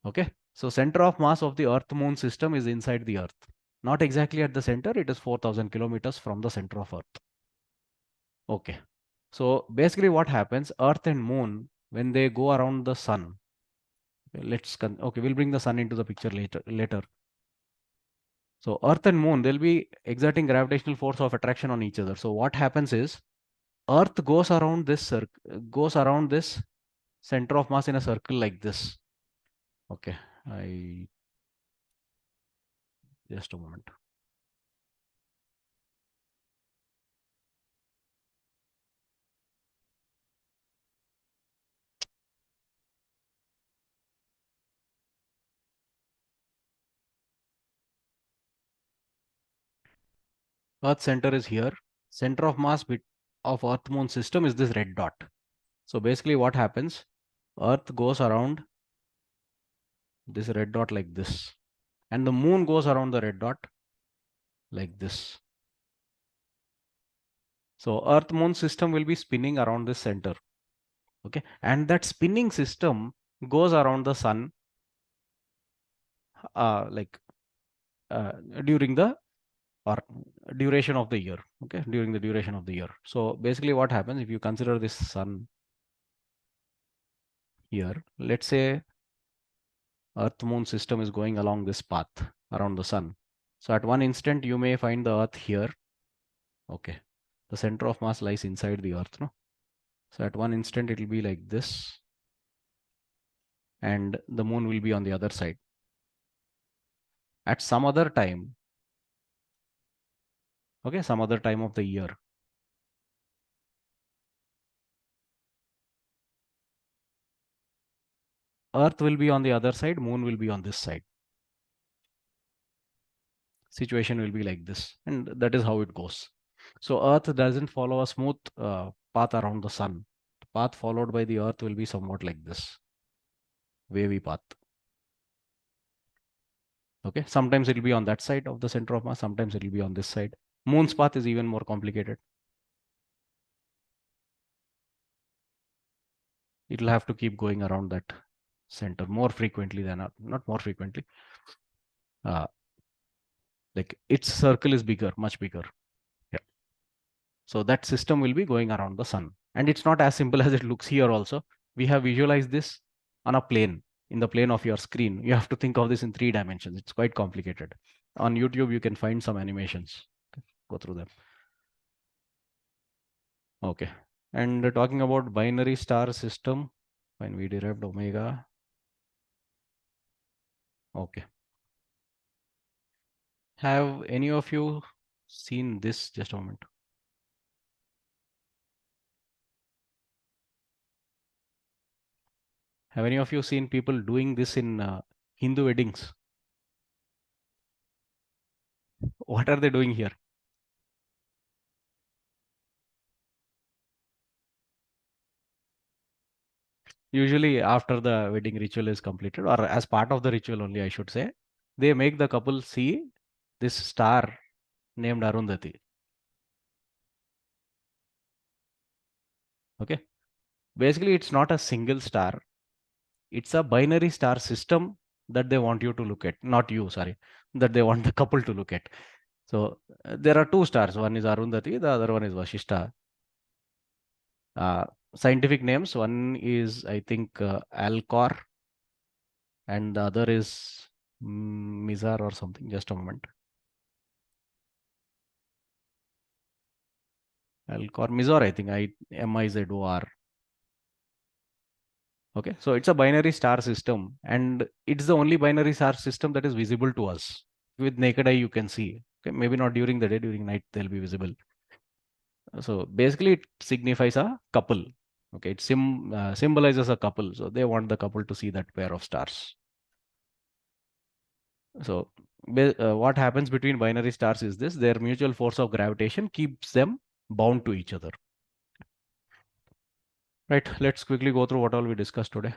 Okay, so center of mass of the Earth-Moon system is inside the Earth. Not exactly at the center, it is 4,000 kilometers from the center of Earth. Okay, so basically what happens, Earth and Moon, when they go around the sun, Okay, we'll bring the sun into the picture later. So Earth and Moon, they'll be exerting gravitational force of attraction on each other. So what happens is Earth goes around this center of mass in a circle like this. Okay, just a moment. Earth center is here. Center of mass of Earth Moon system is this red dot. So basically what happens, Earth goes around this red dot like this, and the Moon goes around the red dot like this. So Earth Moon system will be spinning around this center. Okay, and that spinning system goes around the sun during the duration of the year. Okay, during the duration of the year. So basically what happens, if you consider this sun here, let's say Earth Moon system is going along this path around the sun. So at one instant you may find the Earth here. Okay, the center of mass lies inside the Earth, no? So at one instant it will be like this, and the Moon will be on the other side. At some other time, okay, some other time of the year, Earth will be on the other side, Moon will be on this side. Situation will be like this, and that is how it goes. So Earth doesn't follow a smooth path around the sun. The path followed by the Earth will be somewhat like this, wavy path. Okay, sometimes it will be on that side of the center of mass, sometimes it will be on this side. Moon's path is even more complicated. It will have to keep going around that center more frequently than not more frequently. Like its circle is bigger, much bigger. Yeah. So that system will be going around the sun, and it's not as simple as it looks here. Also, we have visualized this on a plane, in the plane of your screen. You have to think of this in 3 dimensions. It's quite complicated. On YouTube, you can find some animations. Go through them. Okay. And talking about binary star system, when we derived omega. Okay. Have any of you seen this? Just a moment. Have any of you seen people doing this in Hindu weddings? What are they doing here? Usually after the wedding ritual is completed, or as part of the ritual only, I should say, they make the couple see this star named Arundhati. Okay. Basically, it's not a single star. It's a binary star system that they want you to look at. Not you, sorry. That they want the couple to look at. So there are 2 stars. One is Arundhati, the other one is Vashishta. Scientific names. One is, I think, Alcor, and the other is Mizar or something. Just a moment. Alcor, Mizor, I think. Mizor. Okay, so it's a binary star system, and it's the only binary star system that is visible to us. With naked eye, you can see. Okay, maybe not during the day, during night, they'll be visible. So basically, it signifies a couple. Okay, it symbolizes a couple. So they want the couple to see that pair of stars. So what happens between binary stars is this: their mutual force of gravitation keeps them bound to each other. Right, let's quickly go through what all we discussed today.